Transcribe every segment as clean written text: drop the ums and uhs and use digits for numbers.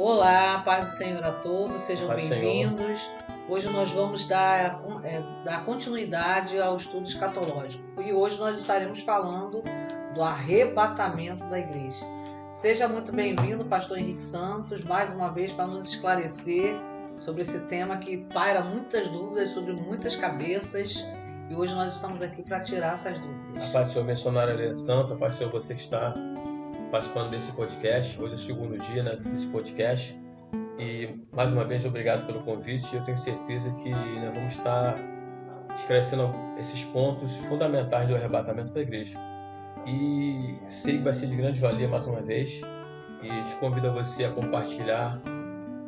Olá, paz do Senhor a todos, sejam Paz do Senhor. bem-vindos. Hoje nós vamos dar continuidade ao estudo escatológico e hoje nós estaremos falando do arrebatamento da igreja. Seja muito bem-vindo, pastor Henrique Santos, mais uma vez para nos esclarecer sobre esse tema que paira muitas dúvidas sobre muitas cabeças e hoje nós estamos aqui para tirar essas dúvidas. A paz do Senhor, missionário Helena Santos, a paz do Senhor, você que está participando desse podcast. Hoje é o segundo dia desse podcast e mais uma vez obrigado pelo convite. Eu tenho certeza que nós vamos estar esclarecendo esses pontos fundamentais do arrebatamento da igreja e sei que vai ser de grande valia mais uma vez e te convido a você a compartilhar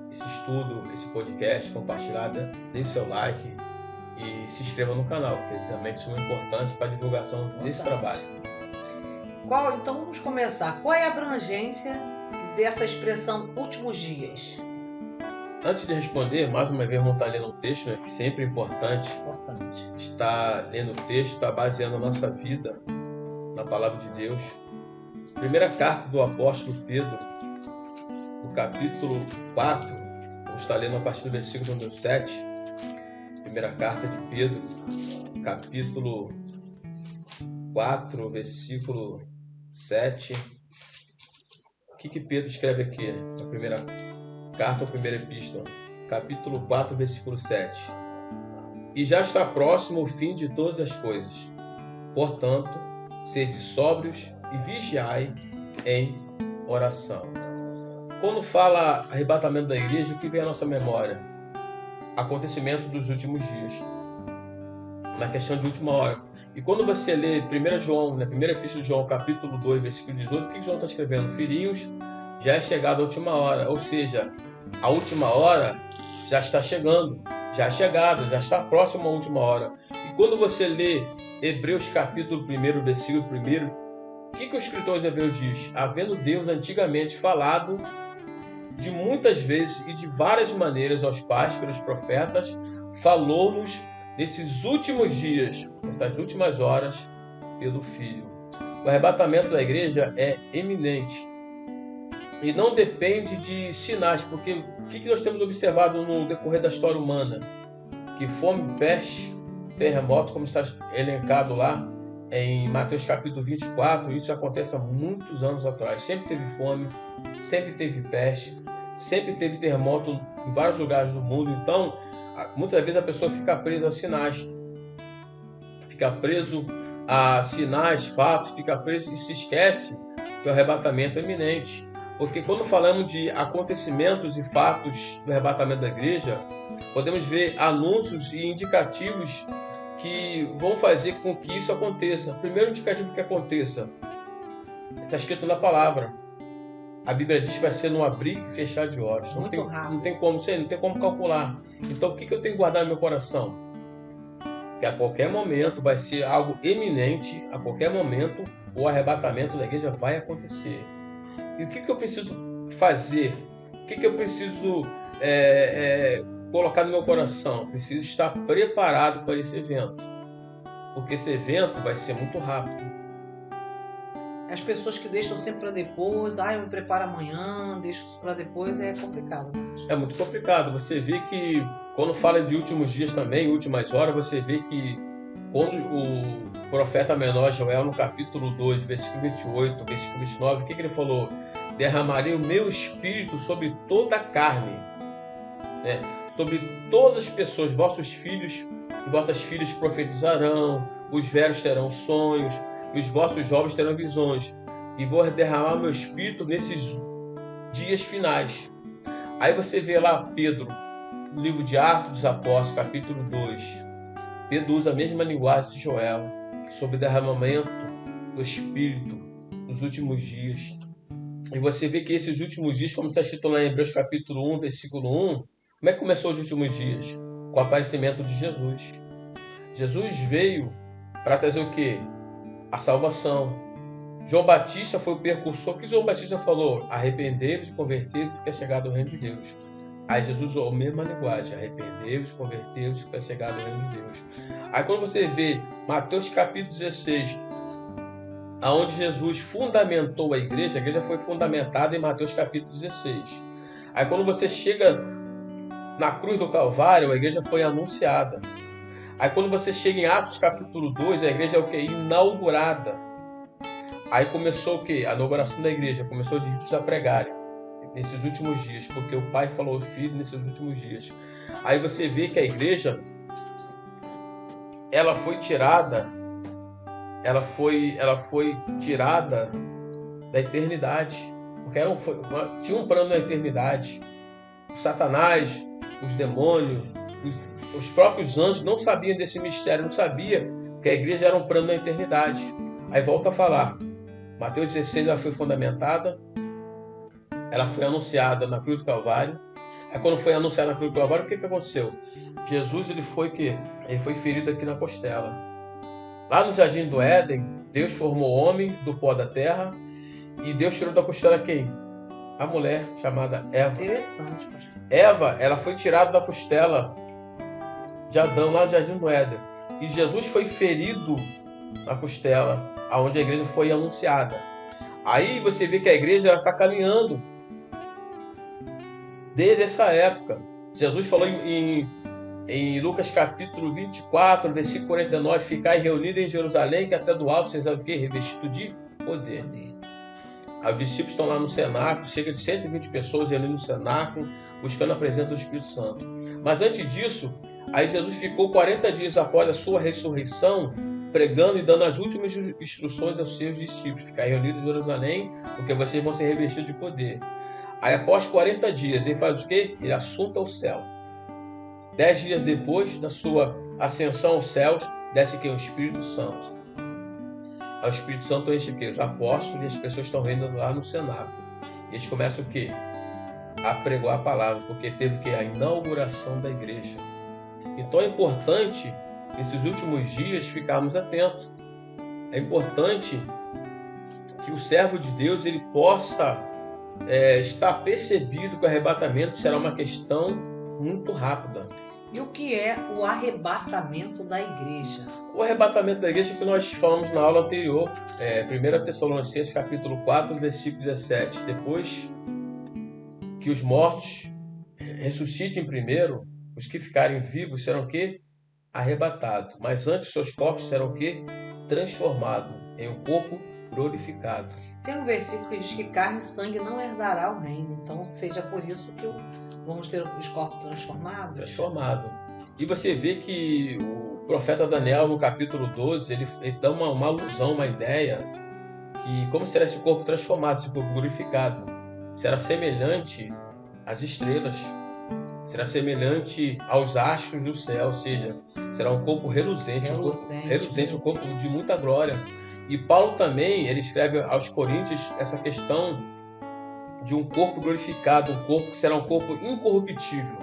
esse estudo, esse podcast, compartilhar, dê seu like e se inscreva no canal, que também são importantes para a divulgação desse trabalho. Então vamos começar. Qual é a abrangência dessa expressão últimos dias? Antes de responder, mais uma vez vamos estar lendo um texto, que sempre é importante. Estar lendo o texto, estar baseando a nossa vida na palavra de Deus. Primeira carta do apóstolo Pedro, no capítulo 4, vamos estar lendo a partir do versículo número 7. Primeira carta de Pedro, capítulo 4, versículo 7. O que Pedro escreve aqui na primeira carta ou primeira epístola? Capítulo 4, versículo 7. E já está próximo o fim de todas as coisas. Portanto, sede sóbrios e vigiai em oração. Quando fala arrebatamento da igreja, o que vem à nossa memória? Acontecimentos dos últimos dias. Na questão de última hora. E quando você lê 1 João, na primeira epístola de João, capítulo 2, versículo 18, o que João está escrevendo? Filhinhos, já é chegada a última hora. Ou seja, a última hora já está chegando, já é chegada, já está próximo à última hora. E quando você lê Hebreus, capítulo 1, versículo 1, o que o escritor de Hebreus diz? Havendo Deus antigamente falado de muitas vezes e de várias maneiras aos pais, pelos profetas, falou-nos nesses últimos dias, nessas últimas horas, pelo Filho. O arrebatamento da igreja é eminente e não depende de sinais, porque o que nós temos observado no decorrer da história humana? Que fome, peste, terremoto, como está elencado lá em Mateus capítulo 24, isso acontece há muitos anos atrás. Sempre teve fome, sempre teve peste, sempre teve terremoto em vários lugares do mundo. Então, muitas vezes a pessoa fica presa a sinais, fica preso a sinais, fatos, fica preso e se esquece que o arrebatamento é iminente. Porque quando falamos de acontecimentos e fatos do arrebatamento da igreja, podemos ver anúncios e indicativos que vão fazer com que isso aconteça. O primeiro indicativo que aconteça está escrito na palavra. A Bíblia diz que vai ser no abrir e fechar de olhos. Não tem como calcular. Então o que eu tenho que guardar no meu coração? Que a qualquer momento vai ser algo eminente, a qualquer momento o arrebatamento da igreja vai acontecer. E o que eu preciso fazer? O que eu preciso colocar no meu coração? Preciso estar preparado para esse evento. Porque esse evento vai ser muito rápido. As pessoas que deixam sempre para depois, eu me preparo amanhã, deixo para depois, é complicado. É muito complicado. Você vê que quando fala de últimos dias também, últimas horas, você vê que quando o profeta menor Joel, no capítulo 2, versículo 28, versículo 29, o que ele falou? Derramarei o meu espírito sobre toda a carne, sobre todas as pessoas, vossos filhos e vossas filhas profetizarão, os velhos terão sonhos, e os vossos jovens terão visões, e vou derramar meu espírito nesses dias finais. Aí você vê lá Pedro, no livro de Atos dos Apóstolos, capítulo 2. Pedro usa a mesma linguagem de Joel, sobre o derramamento do espírito nos últimos dias. E você vê que esses últimos dias, como está escrito lá em Hebreus capítulo 1, versículo 1, como é que começou os últimos dias? Com o aparecimento de Jesus. Jesus veio para trazer o quê? A salvação. João Batista foi o precursor. O que João Batista falou? Arrependei-vos e convertei-vos, porque é chegado o reino de Deus. Aí Jesus usou a mesma linguagem. Arrependei-vos, convertei-vos, porque é chegado o reino de Deus. Aí quando você vê Mateus capítulo 16, onde Jesus fundamentou a igreja foi fundamentada em Mateus capítulo 16. Aí quando você chega na cruz do Calvário, a igreja foi anunciada. Aí quando você chega em Atos capítulo 2, a igreja é o quê? Inaugurada. Aí começou o quê? A inauguração da igreja. Começou os discípulos a pregarem nesses últimos dias, porque o Pai falou ao Filho nesses últimos dias. Aí você vê que a igreja, ela foi tirada da eternidade. Porque tinha um plano na eternidade. O Satanás, os demônios, os próprios anjos não sabiam desse mistério, não sabiam que a igreja era um plano na eternidade. Aí volta a falar, Mateus 16 ela foi fundamentada, ela foi anunciada na cruz do Calvário. Aí quando foi anunciada na cruz do Calvário, o que aconteceu? Jesus ele foi ferido aqui na costela. Lá no Jardim do Éden, Deus formou o homem do pó da terra e Deus tirou da costela quem? A mulher chamada Eva. Interessante, pastor. Eva, ela foi tirada da costela de Adão lá no Jardim do Éden. E Jesus foi ferido na costela, aonde a igreja foi anunciada. Aí você vê que a igreja está caminhando desde essa época. Jesus falou em Lucas capítulo 24, versículo 49, ficai reunidos em Jerusalém, que até do alto vocês vão ver revestido de poder. Os discípulos estão lá no cenáculo, cerca de 120 pessoas reunidas no cenáculo, buscando a presença do Espírito Santo. Mas antes disso, aí Jesus ficou 40 dias após a sua ressurreição, pregando e dando as últimas instruções aos seus discípulos. Ficar reunidos em Jerusalém, porque vocês vão ser revestidos de poder. Aí após 40 dias, ele faz o quê? Ele assunta ao céu. 10 dias depois da sua ascensão aos céus, desce quem? O Espírito Santo. O Espírito Santo enche o quê? Os apóstolos e as pessoas estão reunindo lá no cenáculo. E eles começam o quê? A pregar a palavra, porque teve que a inauguração da igreja. Então é importante, nesses últimos dias, ficarmos atentos. É importante que o servo de Deus ele possa estar percebido que o arrebatamento será uma questão muito rápida. E o que é o arrebatamento da igreja? O arrebatamento da igreja que nós falamos na aula anterior, 1 Tessalonicenses capítulo 4, versículo 17. Depois que os mortos ressuscitem primeiro, os que ficarem vivos serão o quê? Arrebatados. Mas antes seus corpos serão o quê? Transformados em um corpo glorificado. Tem um versículo que diz que carne e sangue não herdará o reino. Então seja por isso que vamos ter os corpos transformados. Transformado. E você vê que o profeta Daniel, no capítulo 12, ele dá uma alusão, uma ideia, que como será esse corpo transformado, esse corpo glorificado? Será semelhante às estrelas, será semelhante aos astros do céu, ou seja, será um corpo reluzente, um corpo de muita glória. E Paulo também, ele escreve aos Coríntios essa questão de um corpo glorificado, um corpo que será um corpo incorruptível.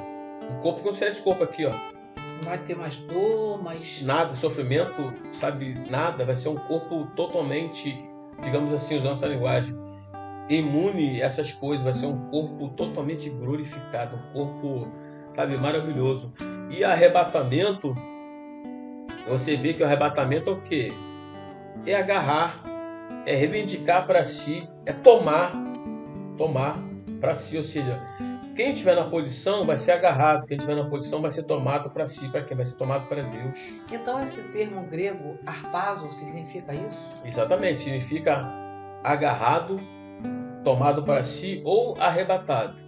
Um corpo que não será esse corpo aqui, ó. Não vai ter mais dor, mais... Nada, sofrimento, sabe, nada. Vai ser um corpo totalmente, digamos assim, usando essa linguagem, imune a essas coisas. Vai ser um corpo totalmente glorificado, um corpo, sabe, maravilhoso. E arrebatamento, você vê que o arrebatamento é o quê? É agarrar, é reivindicar para si, é tomar para si, ou seja, quem estiver na posição vai ser agarrado, quem estiver na posição vai ser tomado para si, para quem? Vai ser tomado para Deus. Então esse termo grego, harpazo, significa isso? Exatamente, significa agarrado, tomado para si ou arrebatado.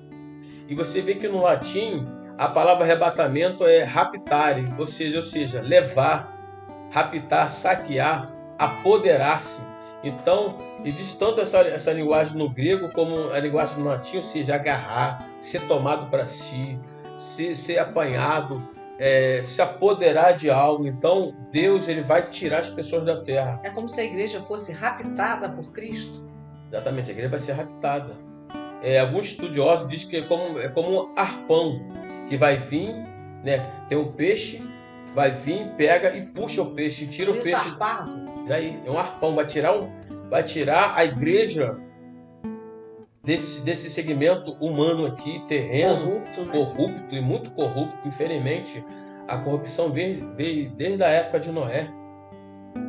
E você vê que no latim a palavra arrebatamento é raptare, ou seja, levar, raptar, saquear, apoderar-se. Então, existe tanto essa linguagem no grego como a linguagem no latim, ou seja, agarrar, ser tomado para si, ser apanhado, se apoderar de algo. Então, Deus ele vai tirar as pessoas da terra. É como se a igreja fosse raptada por Cristo? Exatamente, a igreja vai ser raptada. Alguns estudiosos dizem que é como um arpão que vai vir, né? Tem um peixe, vai vir, pega e puxa o peixe, tira o peixe. Harpazo. Daí é um arpão, vai tirar a igreja desse segmento humano aqui, terreno, corrupto e muito corrupto. Infelizmente, a corrupção veio desde a época de Noé,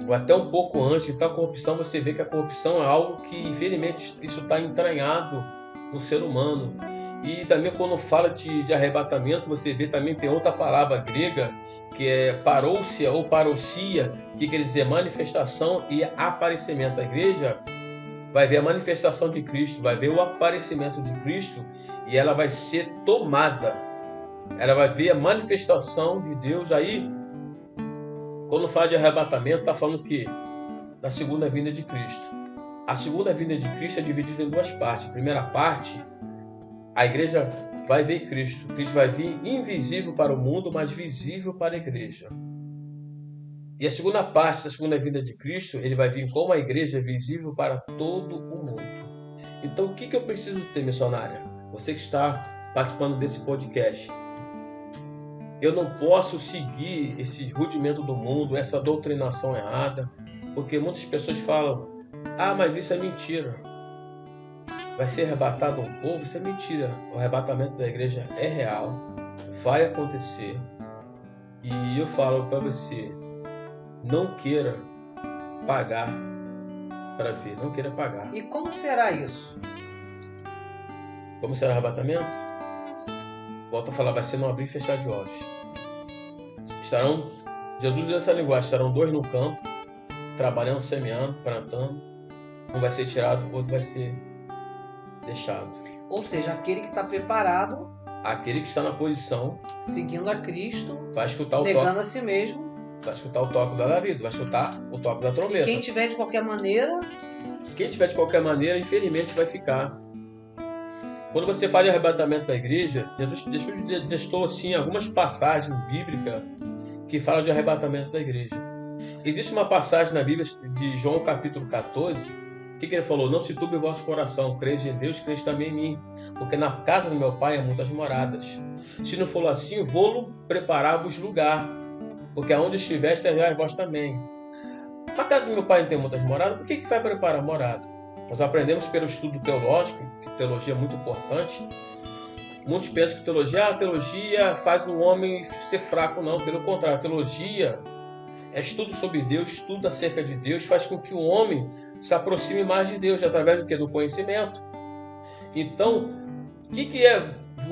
ou até um pouco antes. Então a corrupção, você vê que a corrupção é algo que, infelizmente, isso está entranhado no ser humano. E também quando fala de arrebatamento, você vê também tem outra palavra grega, que é parousia ou parousia, que quer dizer manifestação e aparecimento. A igreja vai ver a manifestação de Cristo, vai ver o aparecimento de Cristo e ela vai ser tomada. Ela vai ver a manifestação de Deus. Aí, quando fala de arrebatamento, está falando que da segunda vinda de Cristo. A segunda vinda de Cristo é dividida em duas partes. A primeira parte, a igreja vai ver Cristo. Cristo vai vir invisível para o mundo, mas visível para a igreja. E a segunda parte da segunda vinda de Cristo, ele vai vir como a igreja visível para todo o mundo. Então, o que eu preciso ter, missionária? Você que está participando desse podcast. Eu não posso seguir esse rudimento do mundo, essa doutrinação errada, porque muitas pessoas falam, mas isso é mentira. Vai ser arrebatado um povo, isso é mentira. O arrebatamento da igreja é real, vai acontecer. E eu falo para você, não queira pagar para ver, não queira pagar. E como será isso? Como será o arrebatamento? Volto a falar, vai ser no abrir e fechar de olhos. Jesus usa essa linguagem, estarão dois no campo, trabalhando, semeando, plantando. Um vai ser tirado, o outro vai ser deixado. Ou seja, aquele que está preparado, aquele que está na posição, seguindo a Cristo, vai escutar o negando toque, a si mesmo, vai escutar o toque do alarido, vai escutar o toque da trombeta. E quem tiver de qualquer maneira, infelizmente vai ficar. Quando você fala de arrebatamento da igreja, Jesus deixou assim algumas passagens bíblicas que falam de arrebatamento da igreja. Existe uma passagem na Bíblia de João capítulo 14, que ele falou, não se turbe o vosso coração, creis em Deus, creis também em mim, porque na casa do meu pai há muitas moradas. Se não for assim, vou preparar-vos lugar, porque aonde estiver, servais vós também. Na casa do meu pai não tem muitas moradas, por que vai preparar morada? Nós aprendemos pelo estudo teológico, que teologia é muito importante. Muitos pensam que teologia faz o homem ser fraco. Não, pelo contrário, a teologia é estudo sobre Deus, estudo acerca de Deus, faz com que o homem se aproxime mais de Deus, através do quê? Do conhecimento. Então, o que é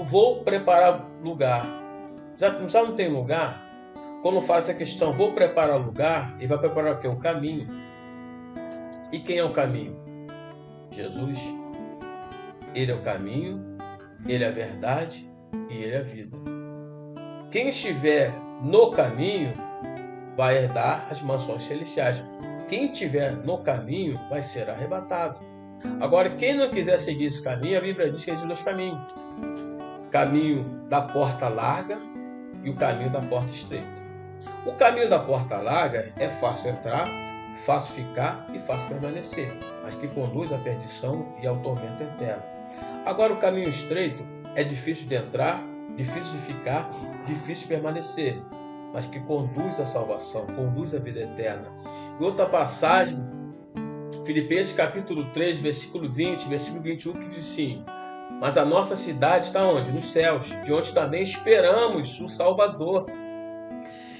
vou preparar lugar? Já não tem lugar? Quando faz essa questão, vou preparar lugar, e vai preparar o quê? O caminho. E quem é o caminho? Jesus. Ele é o caminho, ele é a verdade e ele é a vida. Quem estiver no caminho vai herdar as mansões celestiais. Quem estiver no caminho vai ser arrebatado. Agora, quem não quiser seguir esse caminho, a Bíblia diz que existe dois caminhos. Caminho da porta larga e o caminho da porta estreita. O caminho da porta larga é fácil entrar, fácil ficar e fácil permanecer, mas que conduz à perdição e ao tormento eterno. Agora, o caminho estreito é difícil de entrar, difícil de ficar, difícil de permanecer, mas que conduz à salvação, conduz à vida eterna. E outra passagem, Filipenses capítulo 3, versículo 20, versículo 21, que diz assim, mas a nossa cidade está onde? Nos céus, de onde também esperamos o Salvador.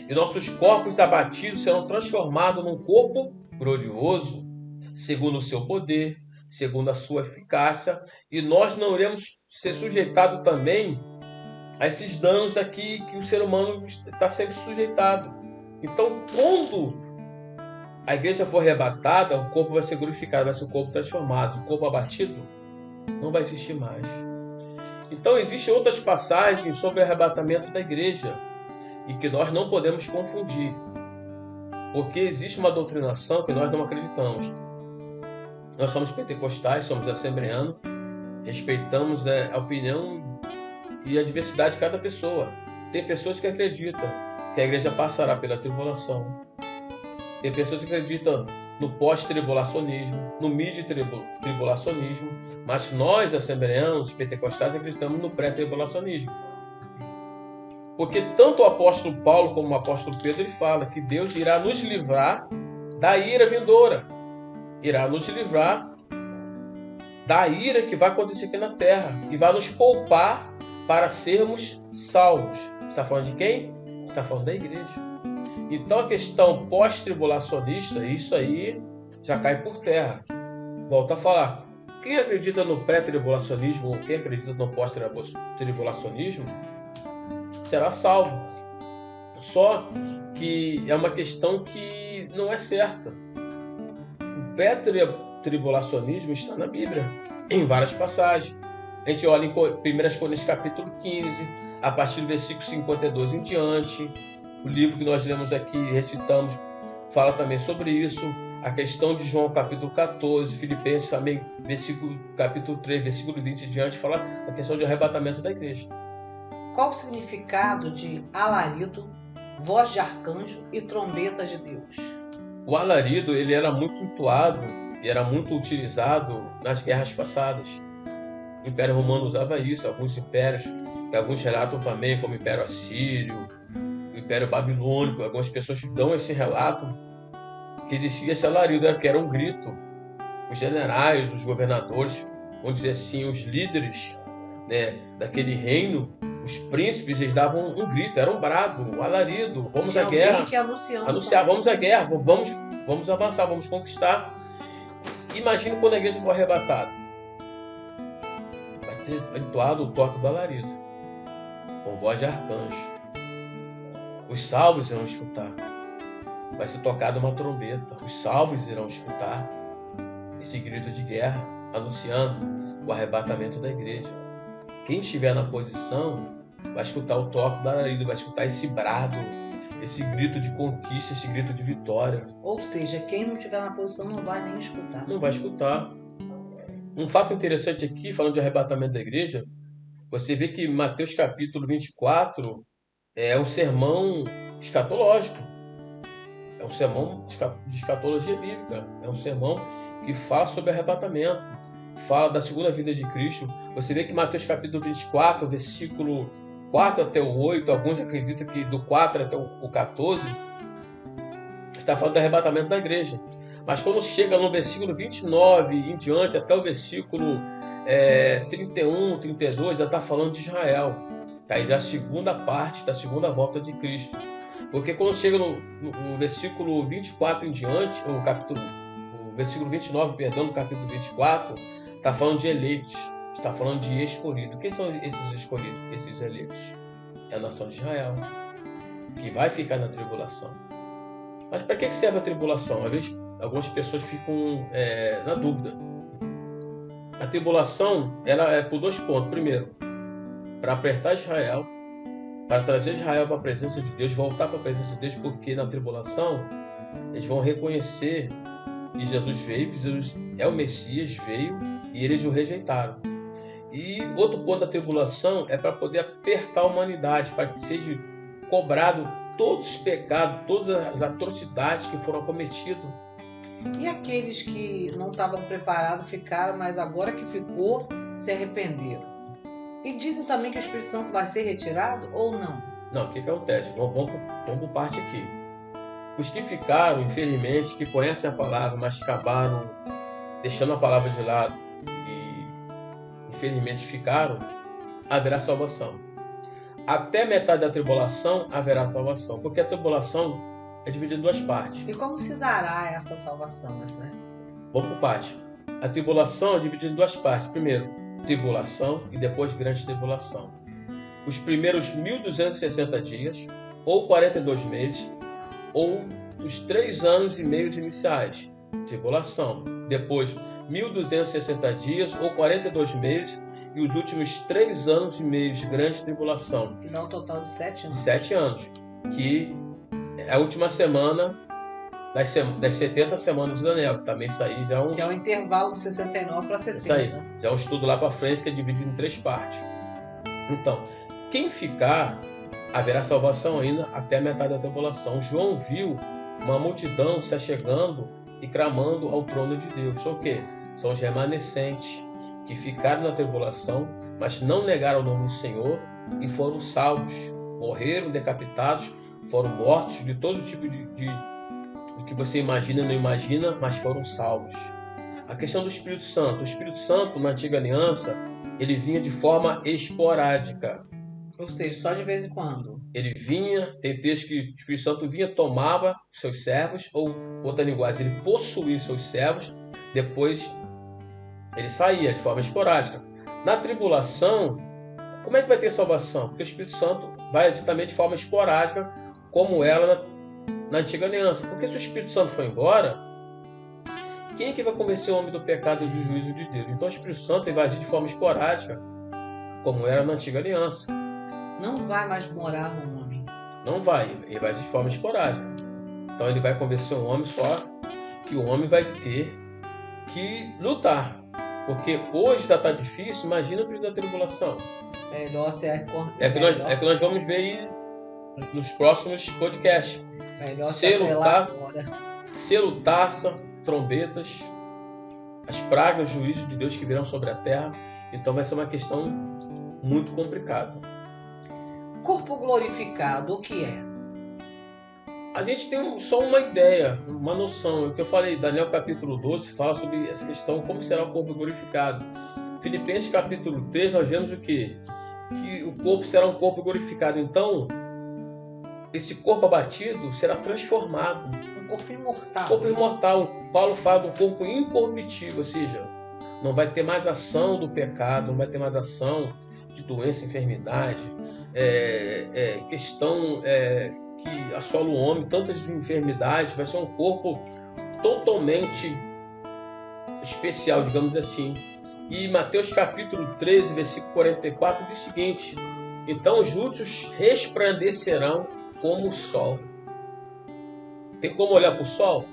E nossos corpos abatidos serão transformados num corpo glorioso, segundo o seu poder, segundo a sua eficácia, e nós não iremos ser sujeitados também a esses danos aqui que o ser humano está sempre sujeitado. Então, quando a igreja for arrebatada, o corpo vai ser glorificado, vai ser o corpo transformado. O corpo abatido não vai existir mais. Então, existem outras passagens sobre o arrebatamento da igreja e que nós não podemos confundir, porque existe uma doutrinação que nós não acreditamos. Nós somos pentecostais, somos assembleanos, respeitamos a opinião e a diversidade de cada pessoa. Tem pessoas que acreditam que a igreja passará pela tribulação. Tem pessoas que acreditam no pós-tribulacionismo, no mid-tribulacionismo, mas nós, assembleanos, pentecostais, acreditamos no pré-tribulacionismo. Porque tanto o apóstolo Paulo como o apóstolo Pedro, ele fala que Deus irá nos livrar da ira vindoura. Irá nos livrar da ira que vai acontecer aqui na terra e vai nos poupar para sermos salvos. Está falando de quem? Está falando da igreja. Então a questão pós-tribulacionista, isso aí já cai por terra. Volto a falar. Quem acredita no pré-tribulacionismo ou quem acredita no pós-tribulacionismo será salvo. Só que é uma questão que não é certa. O pré-tribulacionismo está na Bíblia, em várias passagens. A gente olha em 1 Coríntios capítulo 15, a partir do versículo 52 em diante. O livro que nós lemos aqui, recitamos, fala também sobre isso. A questão de João capítulo 14, Filipenses também, capítulo 3, versículo 20 em diante, fala a questão de arrebatamento da igreja. Qual o significado de alarido, voz de arcanjo e trombeta de Deus? O alarido ele era muito entoado e era muito utilizado nas guerras passadas. O Império Romano usava isso, alguns impérios, que alguns relatam também, como o Império Assírio, o Império Babilônico. Algumas pessoas dão esse relato que existia esse alarido, que era um grito. Os generais, os governadores, vamos dizer assim, os líderes, né, daquele reino, os príncipes, eles davam um grito, era um brado, um alarido, vamos à guerra. Que anunciar, vamos à guerra, vamos avançar, vamos conquistar. Imagine quando a igreja for arrebatada. Vai ter entoado o toque do alarido, com voz de arcanjo. Os salvos irão escutar. Vai ser tocada uma trombeta. Os salvos irão escutar esse grito de guerra, anunciando o arrebatamento da igreja. Quem estiver na posição vai escutar o toque do alarido, vai escutar esse brado, esse grito de conquista, esse grito de vitória. Ou seja, quem não estiver na posição não vai nem escutar. Não vai escutar. Um fato interessante aqui, falando de arrebatamento da igreja, você vê que Mateus capítulo 24 é um sermão escatológico. É um sermão de escatologia bíblica. É um sermão que fala sobre arrebatamento. Fala da segunda vinda de Cristo. Você vê que Mateus capítulo 24, versículo 4 até o 8, alguns acreditam que do 4 até o 14, está falando do arrebatamento da igreja. Mas quando chega no versículo 29 em diante, até o versículo 31, 32, já está falando de Israel. Tá? Já a segunda parte da segunda volta de Cristo. Porque quando chega no versículo 24 em diante, o versículo 29, perdão, no capítulo 24, está falando de eleitos, está falando de escolhidos. Quem são esses escolhidos, esses eleitos? É a nação de Israel, que vai ficar na tribulação. Mas para que serve a tribulação? Às vezes, algumas pessoas ficam na dúvida. A tribulação ela é por dois pontos. Primeiro, para apertar Israel, para trazer Israel para a presença de Deus, voltar para a presença de Deus, porque na tribulação eles vão reconhecer que Jesus veio, que Jesus é o Messias, veio, e eles o rejeitaram. E outro ponto da tribulação é para poder apertar a humanidade, para que seja cobrado todos os pecados, todas as atrocidades que foram cometidas. E aqueles que não estavam preparados ficaram, mas agora que ficou, se arrependeram. E dizem também que o Espírito Santo vai ser retirado ou não? Não, o que acontece? Vamos por parte aqui. Os que ficaram, infelizmente, que conhecem a palavra, mas acabaram deixando a palavra de lado e infelizmente ficaram, haverá salvação. Até metade da tribulação haverá salvação, porque a tribulação é dividida em duas partes. E como se dará essa salvação? Né? Vamos por parte. A tribulação é dividida em duas partes. Primeiro, tribulação e depois grande tribulação. Os primeiros 1260 dias, ou 42 meses, ou os 3 anos e meio iniciais, tribulação. Depois, 1260 dias, ou 42 meses, e os últimos 3 anos e meio, grande tribulação. Que dá um total de 7 anos. 7 anos, que é a última semana das 70 semanas do anel. Também isso aí já é um... Que é o intervalo de 69 para 70. Isso aí, já é um estudo lá para frente que é dividido em 3 partes. Então, quem ficar, haverá salvação ainda até a metade da tribulação. João viu uma multidão se achegando e clamando ao trono de Deus. São o quê? São os remanescentes que ficaram na tribulação, mas não negaram o nome do Senhor e foram salvos. Morreram decapitados, foram mortos de todo tipo de que você imagina e não imagina, mas foram salvos. A questão do Espírito Santo. O Espírito Santo, na Antiga Aliança, ele vinha de forma esporádica. Ou seja, só de vez em quando. Ele vinha, tem texto que o Espírito Santo vinha, tomava seus servos, ou outra linguagem, ele possuía seus servos, depois Ele saía de forma esporádica. Na tribulação, como é que vai ter salvação? Porque o Espírito Santo vai exatamente de forma esporádica, como ela na antiga aliança. Porque se o Espírito Santo for embora, quem é que vai convencer o homem do pecado e do juízo de Deus? Então o Espírito Santo vai agir de forma esporádica, como era na antiga aliança. Não vai mais morar no homem. Não vai, ele vai agir de forma esporádica. Então ele vai convencer o homem, só que o homem vai ter que lutar. Porque hoje está difícil, imagina o período da tribulação. Melhor ser é que nós vamos ver aí nos próximos podcasts. Selo, taça, trombetas, as pragas, o juízo de Deus que virão sobre a terra. Então vai ser uma questão muito complicada. Corpo glorificado, o que é? A gente tem só uma ideia, uma noção. É o que eu falei, Daniel capítulo 12 fala sobre essa questão, como será o corpo glorificado. Filipenses capítulo 3 nós vemos o quê? Que o corpo será um corpo glorificado. Então, esse corpo abatido será transformado. Um corpo imortal. Corpo imortal. Paulo fala de um corpo incorruptível, ou seja, não vai ter mais ação do pecado, não vai ter mais ação de doença, enfermidade, questão que assola o homem, tantas enfermidades. Vai ser um corpo totalmente especial, digamos assim. E Mateus capítulo 13, versículo 44 diz o seguinte: então os justos resplandecerão como o sol. Tem como olhar para o sol?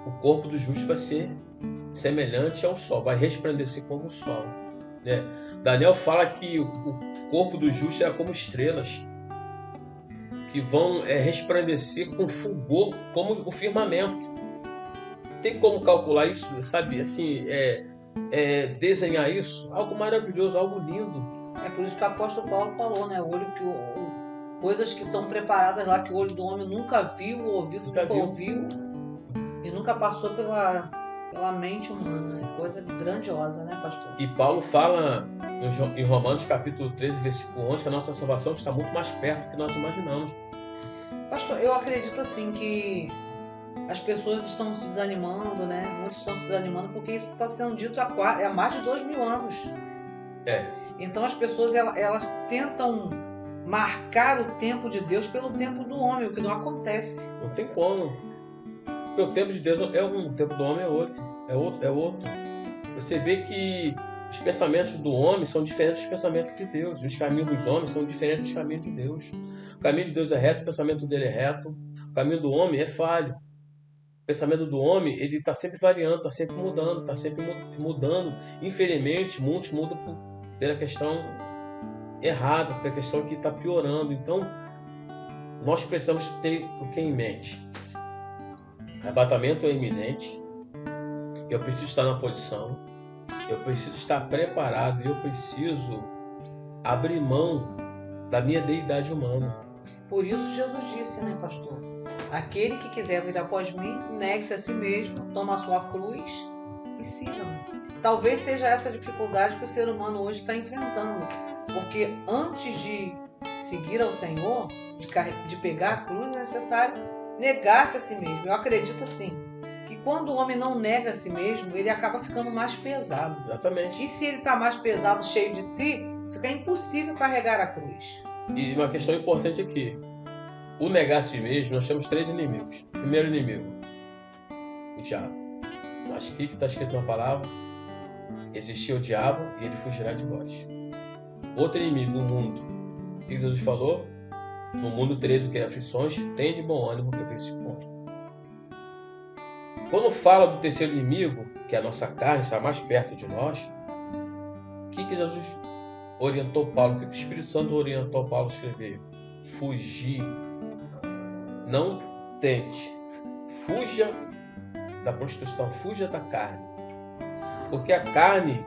O corpo do justo vai ser semelhante ao sol, vai resplandecer como o sol, né? Daniel fala que o corpo do justo é como estrelas que vão resplandecer com fulgor como o firmamento. Tem como calcular isso, sabe? Assim, desenhar isso? Algo maravilhoso, algo lindo. É por isso que o apóstolo Paulo falou, né? Coisas que estão preparadas lá, que o olho do homem nunca viu, o ouvido nunca ouviu e nunca passou pela mente humana. É coisa grandiosa, né, pastor? E Paulo fala em Romanos capítulo 13, versículo 11, que a nossa salvação está muito mais perto do que nós imaginamos. Pastor, eu acredito assim que as pessoas estão se desanimando, né? Muitos estão se desanimando porque isso está sendo dito há mais de 2000 anos. Então as pessoas elas tentam marcar o tempo de Deus pelo tempo do homem, o que não acontece. Não tem como. Porque o tempo de Deus é um, o tempo do homem é outro. É outro. Você vê que os pensamentos do homem são diferentes dos pensamentos de Deus. Os caminhos dos homens são diferentes dos caminhos de Deus. O caminho de Deus é reto, o pensamento dele é reto. O caminho do homem é falho. O pensamento do homem, ele está sempre variando, está sempre mudando. Infelizmente, muitos mudam pela questão errada, pela questão que está piorando. Então, nós precisamos ter o que em mente? O arrebatamento é iminente. Eu preciso estar na posição. Eu preciso estar preparado. E eu preciso abrir mão da minha deidade humana. Por isso Jesus disse, né, pastor? Aquele que quiser vir após mim, negue-se a si mesmo, toma a sua cruz e siga-me. Talvez seja essa dificuldade que o ser humano hoje está enfrentando. Porque antes de seguir ao Senhor, de pegar a cruz, é necessário negar-se a si mesmo. Eu acredito assim, que quando o homem não nega a si mesmo, ele acaba ficando mais pesado. Exatamente. E se ele está mais pesado, cheio de si, fica impossível carregar a cruz. E uma questão importante aqui. O negar a si mesmo, nós temos 3 inimigos. Primeiro inimigo, o diabo. Mas o que está escrito na palavra? Existia o diabo e ele fugirá de vós. Outro inimigo, o mundo. O que Jesus falou? No mundo tereis o que? Aflições, tem de bom ânimo que eu venci o mundo. Quando fala do terceiro inimigo, que é a nossa carne, está mais perto de nós, o que Jesus orientou Paulo? O que o Espírito Santo orientou Paulo a escrever? Fugir. Não tente. Fuja da prostituição, fuja da carne. Porque a carne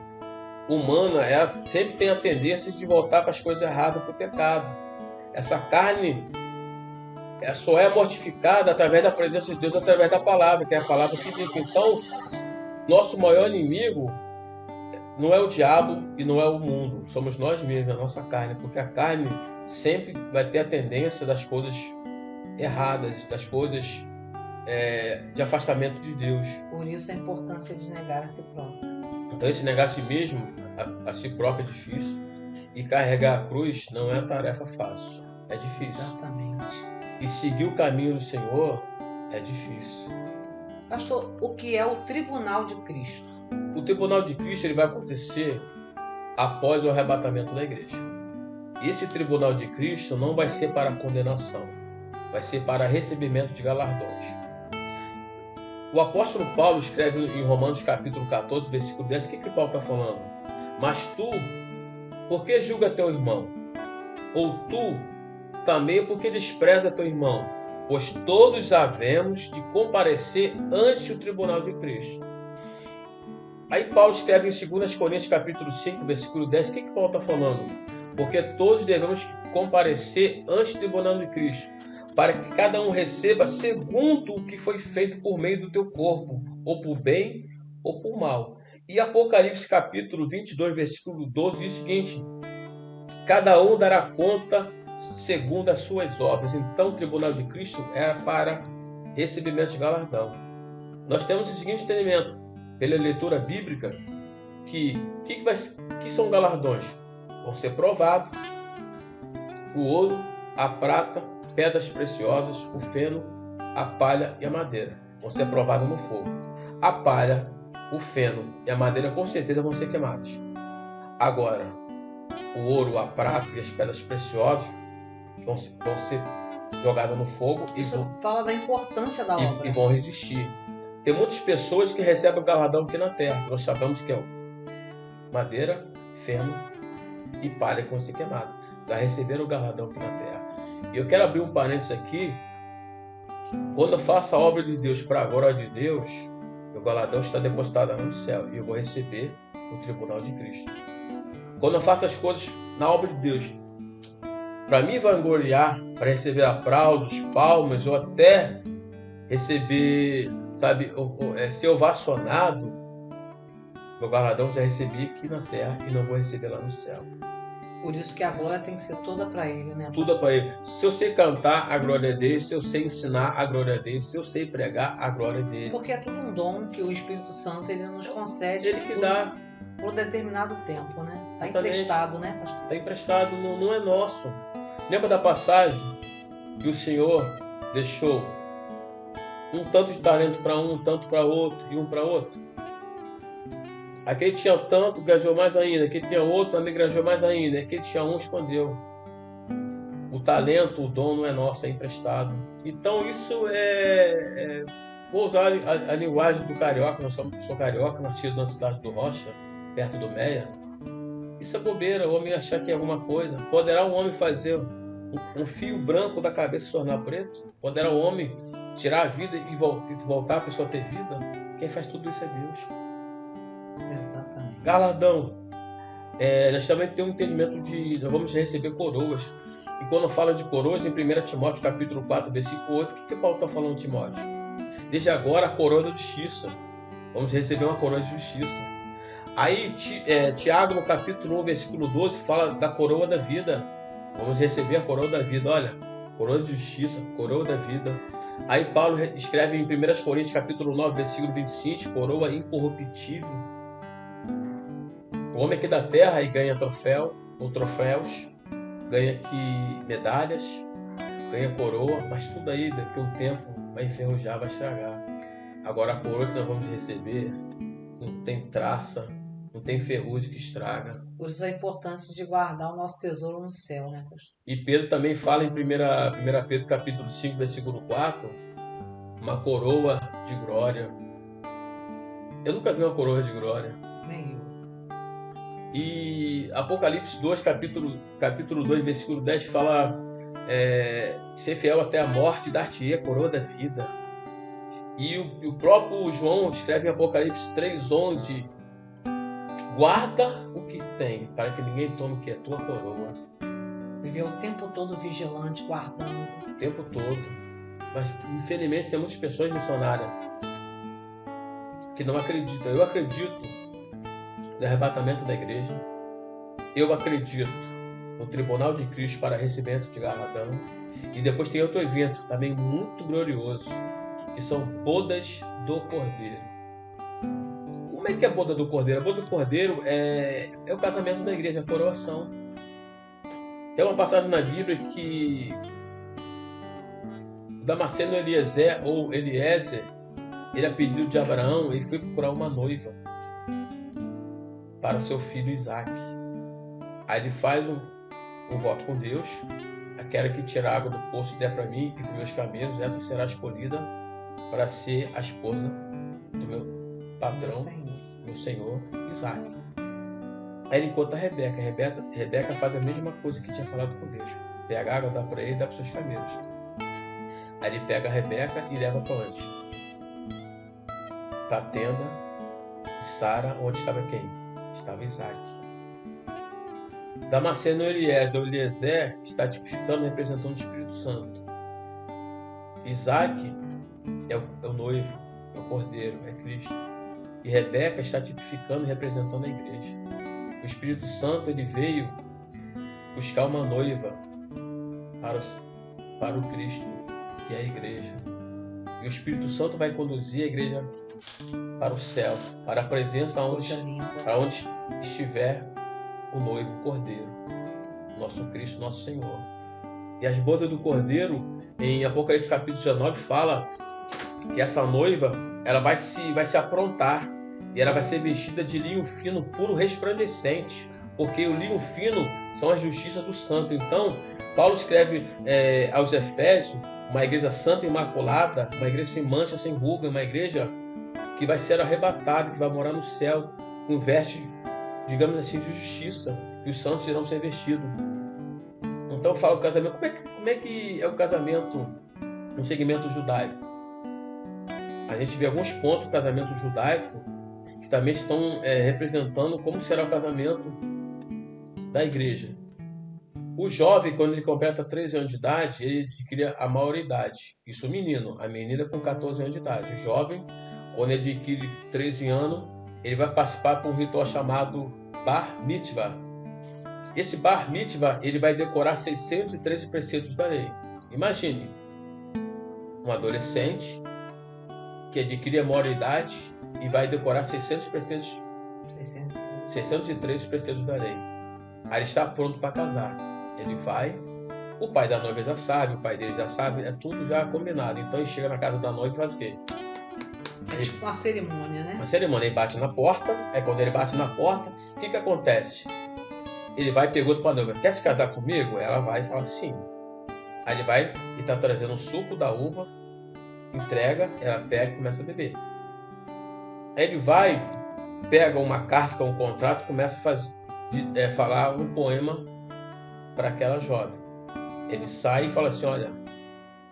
humana, ela sempre tem a tendência de voltar para as coisas erradas, para o pecado. Essa carne só é mortificada através da presença de Deus, através da palavra, que é a palavra que vive. Então, nosso maior inimigo não é o diabo e não é o mundo. Somos nós mesmos, a nossa carne. Porque a carne sempre vai ter a tendência das coisas erradas, das coisas de afastamento de Deus. Por isso a importância de negar a si próprio. Então, esse negar a si mesmo, a si próprio é difícil. E carregar a cruz não é tarefa fácil. É difícil. Exatamente. E seguir o caminho do Senhor é difícil. Pastor, o que é o tribunal de Cristo? O tribunal de Cristo ele vai acontecer após o arrebatamento da igreja. Esse tribunal de Cristo não vai ser para condenação, vai ser para recebimento de galardões. O apóstolo Paulo escreve em Romanos capítulo 14, versículo 10, o que Paulo está falando? Mas tu, por que julga teu irmão? Ou tu, também por que despreza teu irmão? Pois todos havemos de comparecer ante o tribunal de Cristo. Aí Paulo escreve em 2 Coríntios capítulo 5, versículo 10, o que Paulo está falando? Porque todos devemos comparecer ante o tribunal de Cristo, para que cada um receba segundo o que foi feito por meio do teu corpo, ou por bem ou por mal. E Apocalipse capítulo 22, versículo 12 diz o seguinte: cada um dará conta segundo as suas obras. Então o tribunal de Cristo é para recebimento de galardão. Nós temos o seguinte entendimento, pela leitura bíblica, que são galardões? Vão ser provados o ouro, a prata, pedras preciosas, o feno, a palha e a madeira. Vão ser provados no fogo. A palha, o feno e a madeira com certeza vão ser queimados. Agora, o ouro, a prata e as pedras preciosas vão ser jogadas no fogo. Isso fala da importância da obra. E vão resistir. Tem muitas pessoas que recebem o galardão aqui na terra. Nós sabemos que é madeira, feno e palha que vão ser queimados. Já receberam o galardão aqui na terra. E eu quero abrir um parênteses aqui. Quando eu faço a obra de Deus para a glória de Deus, o galardão está depositado no céu e eu vou receber no tribunal de Cristo. Quando eu faço as coisas na obra de Deus, para me vangloriar, para receber aplausos, palmas, ou até receber, ser ovacionado, meu galardão já recebi aqui na terra e não vou receber lá no céu. Por isso que a glória tem que ser toda para Ele, né? Tudo para Ele. Se eu sei cantar, a glória é dele. Se eu sei ensinar, a glória é dele. Se eu sei pregar, a glória é dele. Porque é tudo um dom que o Espírito Santo ele nos concede. Ele que dá por determinado tempo, né? Está emprestado, né, pastor? Está emprestado, não é nosso. Lembra da passagem que o Senhor deixou um tanto de talento para um tanto para outro e um para outro? Aquele tinha tanto, granjeou mais ainda. Aquele tinha outro, também granjeou mais ainda. Aquele tinha um, escondeu. O talento, o dom não é nosso, é emprestado. Então isso vou usar a linguagem do carioca. Sou carioca, nascido na cidade do Rocha, perto do Meia. Isso é bobeira, o homem achar que é alguma coisa. Poderá o homem fazer um fio branco da cabeça se tornar preto? Poderá o homem tirar a vida e voltar a pessoa a ter vida? Quem faz tudo isso é Deus. Exatamente. Galardão. Nós também temos um entendimento de nós vamos receber coroas. E quando fala de coroas, em 1 Timóteo capítulo 4, versículo 8, o que Paulo está falando, Timóteo? Desde agora a coroa da justiça. Vamos receber uma coroa de justiça. Aí Tiago no capítulo 1, versículo 12, fala da coroa da vida. Vamos receber a coroa da vida. Olha, coroa de justiça, coroa da vida. Aí Paulo escreve em 1 Coríntios capítulo 9, versículo 25, coroa incorruptível. O homem aqui da terra e ganha troféu, ou troféus, ganha aqui medalhas, ganha coroa, mas tudo aí daqui a um tempo vai enferrujar, vai estragar. Agora a coroa que nós vamos receber não tem traça, não tem ferrugem que estraga. Por isso a importância de guardar o nosso tesouro no céu, né, pastor? E Pedro também fala em 1 Pedro capítulo 5, versículo 4, uma coroa de glória. Eu nunca vi uma coroa de glória. Nem eu. E Apocalipse 2, capítulo 2, versículo 10 fala ser fiel até a morte, dar-te-ei a coroa da vida. E o próprio João escreve em Apocalipse 3:11, guarda o que tem, para que ninguém tome o que é tua coroa. Viver o tempo todo vigilante, guardando. O tempo todo. Mas infelizmente tem muitas pessoas missionárias que não acreditam. Eu acredito no arrebatamento da igreja. Eu acredito no tribunal de Cristo para recebimento de galardão. E depois tem outro evento também muito glorioso, que são bodas do Cordeiro. Como é que é a boda do Cordeiro? A boda do Cordeiro é o casamento da igreja, a coroação. Tem uma passagem na Bíblia que Damasceno Eliezer, ele a pedido de Abraão, ele foi procurar uma noiva para o seu filho Isaac. Aí ele faz um voto com Deus: aquela que tirar água do poço der para mim e para meus camelos, essa será escolhida para ser a esposa do meu patrão, meu senhor Isaac. Aí ele encontra a Rebeca. Rebeca faz a mesma coisa que tinha falado com Deus: pega água, dá para ele e dá para os seus camelos. Aí ele pega a Rebeca e leva para onde? Para a tenda de Sara, onde estava quem? Estava Isaac. Damasceno Eliezer está tipificando, representando o Espírito Santo. Isaac é o noivo, é o cordeiro, é Cristo. E Rebeca está tipificando e representando a igreja. O Espírito Santo, ele veio buscar uma noiva para o Cristo, que é a igreja. E o Espírito Santo vai conduzir a igreja para o céu, para a presença para onde estiver o noivo, o Cordeiro, nosso Cristo, nosso Senhor. E as bodas do Cordeiro, em Apocalipse capítulo 19, fala que essa noiva, ela vai se aprontar e ela vai ser vestida de linho fino, puro, resplandecente, porque o linho fino são a justiça do santo. Então, Paulo escreve aos Efésios, uma igreja santa e imaculada, uma igreja sem mancha, sem ruga, uma igreja que vai ser arrebatada, que vai morar no céu, com vestes, digamos assim, de justiça, que os santos irão ser vestidos. Então fala do casamento. Como é que é o casamento no segmento judaico? A gente vê alguns pontos do casamento judaico que também estão representando como será o casamento da igreja. O jovem, quando ele completa 13 anos de idade, ele adquire a maioridade. Isso o menino. A menina com 14 anos de idade. O jovem, quando ele adquire 13 anos, ele vai participar de um ritual chamado Bar Mitzvah. Esse Bar Mitzvah, ele vai decorar 613 preceitos da lei. Imagine, um adolescente que adquire a maioridade e vai decorar 613 preceitos da lei. Aí ele está pronto para casar. Ele vai, o pai da noiva já sabe, o pai dele já sabe, é tudo já combinado. Então ele chega na casa da noiva e faz o quê? É tipo uma cerimônia, né? Uma cerimônia. Ele bate na porta. Aí quando ele bate na porta, o que acontece? Ele vai e pergunta para a noiva: quer se casar comigo? Ela vai e fala sim. Aí ele vai e está trazendo um suco da uva, entrega, ela pega e começa a beber. Aí ele vai, pega uma carta, um contrato, começa a falar um poema para aquela jovem. Ele sai e fala assim: olha,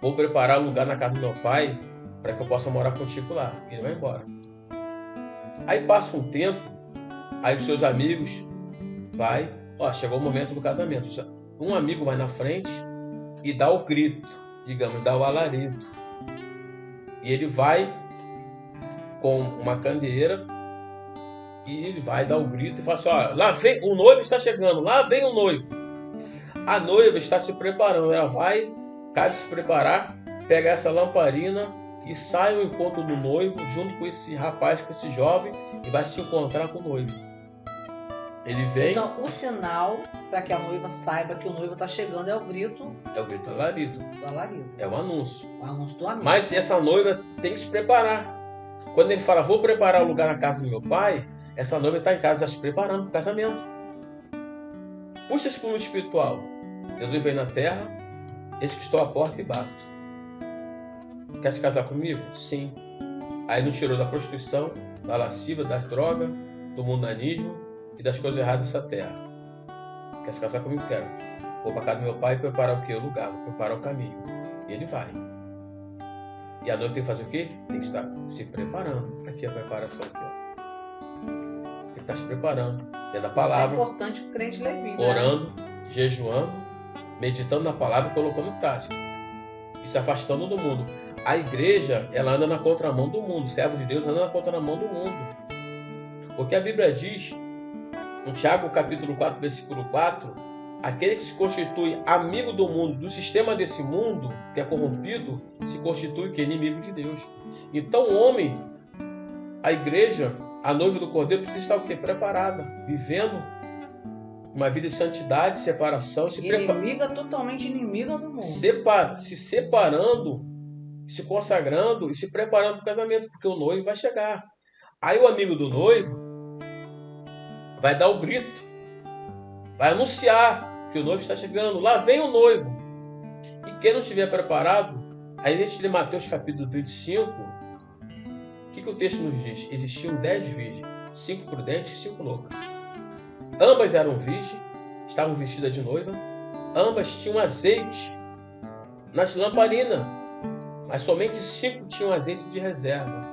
vou preparar lugar na casa do meu pai para que eu possa morar contigo lá. E ele vai embora. Aí passa um tempo, aí os seus amigos chegou o momento do casamento. Um amigo vai na frente e dá o grito, digamos, dá o alarido. E ele vai com uma candeeira e ele vai dar o grito e fala assim: olha, lá vem, o noivo está chegando, lá vem o noivo. A noiva está se preparando, ela vai, cabe se preparar, pega essa lamparina e sai ao encontro do noivo, junto com esse rapaz, com esse jovem, e vai se encontrar com o noivo. Ele vem... Então, o sinal para que a noiva saiba que o noivo está chegando é o grito... É o grito do alarido. É o anúncio. O anúncio do amigo. Mas essa noiva tem que se preparar. Quando ele fala: vou preparar o lugar na casa do meu pai, essa noiva está em casa já se preparando para o casamento. Puxa esse mundo espiritual. Jesus veio na terra, eis que estou à porta e bato. Quer se casar comigo? Sim. Aí nos tirou da prostituição, da lasciva, das drogas, do mundanismo e das coisas erradas dessa terra. Quer se casar comigo? Quero. Vou para casa do meu pai e preparar o quê? O lugar, vou preparar o caminho. E ele vai. E a noiva tem que fazer o quê? Tem que estar se preparando. Aqui a preparação. Aqui, ó. Tem que estar se preparando. É da palavra. Isso é importante o crente levítico. Orando, jejuando, meditando na palavra e colocando em prática. E se afastando do mundo. A igreja, ela anda na contramão do mundo. O servo de Deus anda na contramão do mundo. Porque a Bíblia diz, em Tiago capítulo 4, versículo 4, aquele que se constitui amigo do mundo, do sistema desse mundo, que é corrompido, se constitui que inimigo de Deus. Então o homem, a igreja, a noiva do Cordeiro precisa estar o quê? Preparada, vivendo uma vida de santidade, separação, totalmente inimiga do mundo. Se separando, se consagrando e se preparando para o casamento, porque o noivo vai chegar. Aí o amigo do noivo vai dar o grito, vai anunciar que o noivo está chegando, lá vem o noivo. E quem não estiver preparado, aí a gente lê Mateus capítulo 25, o que o texto nos diz? Existiam 10 virgens, 5 prudentes e 5 loucas. Ambas eram virgens, estavam vestidas de noiva, ambas tinham azeite nas lamparinas, mas somente 5 tinham azeite de reserva.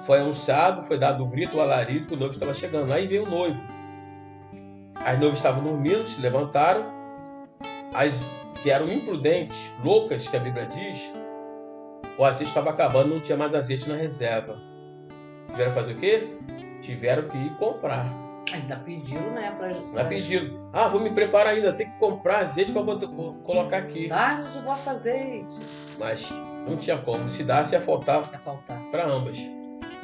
Foi anunciado, foi dado o grito, o alarido, que o noivo estava chegando. Aí veio o noivo. As noivas estavam dormindo, se levantaram. As que eram imprudentes, loucas, que a Bíblia diz, o azeite estava acabando, não tinha mais azeite na reserva. Tiveram que fazer o quê? Tiveram que ir comprar. Ainda pediram, né? Ainda pediram. Vou me preparar ainda, tem que comprar azeite para colocar aqui. Dá-nos o vosso azeite. Mas não tinha como. Se desse, ia faltar para ambas.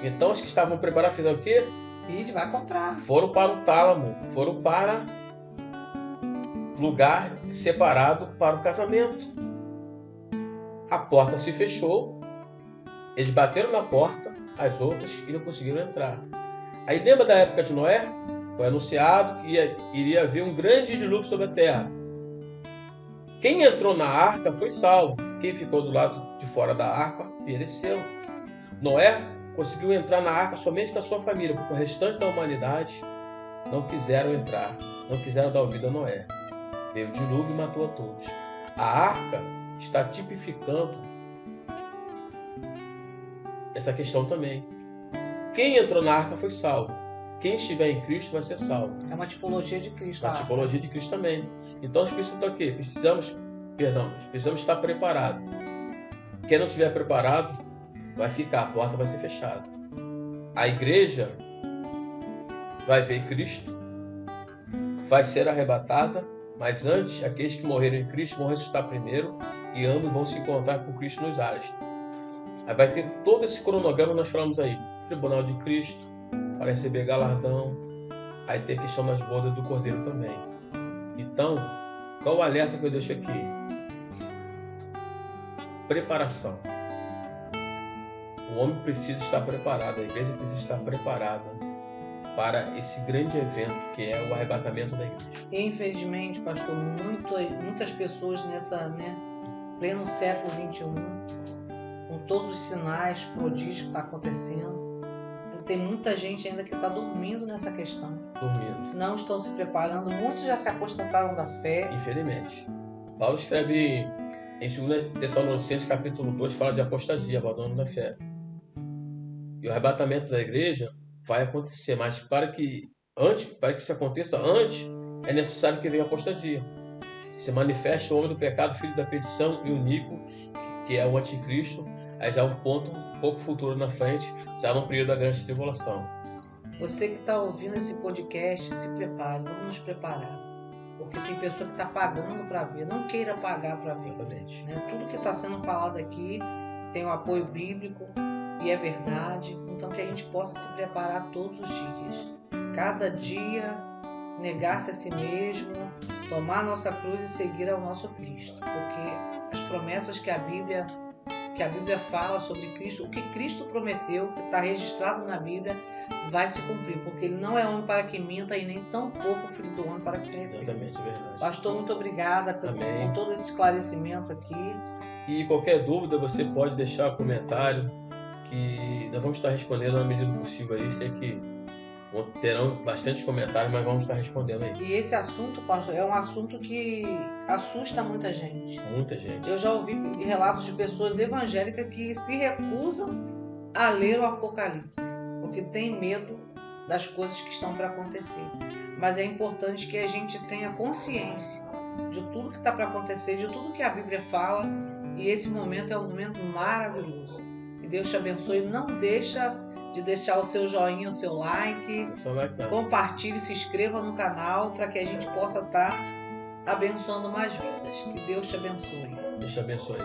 Então, as que estavam preparadas fizeram o quê? E vai comprar. Foram para o tálamo, foram para lugar separado para o casamento. A porta se fechou, eles bateram na porta, as outras, e não conseguiram entrar. Aí lembra da época de Noé? Foi anunciado que iria haver um grande dilúvio sobre a terra. Quem entrou na arca foi salvo. Quem ficou do lado de fora da arca pereceu. Noé conseguiu entrar na arca somente com a sua família, porque o restante da humanidade não quiseram entrar, não quiseram dar ouvido a Noé. Veio o dilúvio e matou a todos. A arca está tipificando essa questão também. Quem entrou na arca foi salvo. Quem estiver em Cristo vai ser salvo. É uma tipologia de Cristo. Uma tipologia de Cristo também. Então nós precisamos o quê? Precisamos estar preparados. Quem não estiver preparado vai ficar, a porta vai ser fechada. A igreja vai ver Cristo, vai ser arrebatada, mas antes, aqueles que morreram em Cristo vão ressuscitar primeiro e ambos vão se encontrar com Cristo nos ares. Aí vai ter todo esse cronograma que nós falamos aí. Tribunal de Cristo, para receber galardão. Aí tem a questão das bodas do Cordeiro também. Então, qual o alerta que eu deixo aqui? Preparação. O homem precisa estar preparado, a igreja precisa estar preparada para esse grande evento que é o arrebatamento da igreja. Infelizmente, pastor, muitas pessoas nessa, pleno século XXI, com todos os sinais, prodígios que está acontecendo, tem muita gente ainda que está dormindo nessa questão. Dormindo. Não estão se preparando, muitos já se apostataram da fé. Infelizmente. Paulo escreve em 2 Tessalonicenses capítulo 2, fala de apostasia, abandono da fé. E o arrebatamento da igreja vai acontecer, mas para que isso aconteça antes, é necessário que venha a apostasia. Se manifeste o homem do pecado, filho da perdição e o iníquo, que é o anticristo. Aí já é um ponto um pouco futuro na frente, já no período da grande tribulação. Você que está ouvindo esse podcast, se prepare, vamos nos preparar. Porque tem pessoa que está pagando para ver, não queira pagar para ver. Exatamente. Tudo que está sendo falado aqui tem um apoio bíblico e é verdade, então que a gente possa se preparar todos os dias. Cada dia, negar-se a si mesmo, tomar a nossa cruz e seguir ao nosso Cristo. Porque as promessas que a Bíblia fala sobre Cristo, o que Cristo prometeu, que está registrado na Bíblia, vai se cumprir, porque ele não é homem para que minta e nem tão pouco filho do homem para que se arrependa. Exatamente, é verdade. Pastor, muito obrigada por todo esse esclarecimento aqui. E qualquer dúvida você pode deixar um comentário, que nós vamos estar respondendo na medida do possível aí. Sei que terão bastante comentários, mas vamos estar respondendo aí. E esse assunto, pastor, é um assunto que assusta muita gente. Muita gente. Eu já ouvi relatos de pessoas evangélicas que se recusam a ler o Apocalipse, porque tem medo das coisas que estão para acontecer. Mas é importante que a gente tenha consciência de tudo que está para acontecer, de tudo que a Bíblia fala, e esse momento é um momento maravilhoso. Que Deus te abençoe. Não deixa de deixar o seu joinha, o seu like, like compartilhe, se inscreva no canal para que a gente possa estar abençoando mais vidas. Que Deus te abençoe. Deus te abençoe.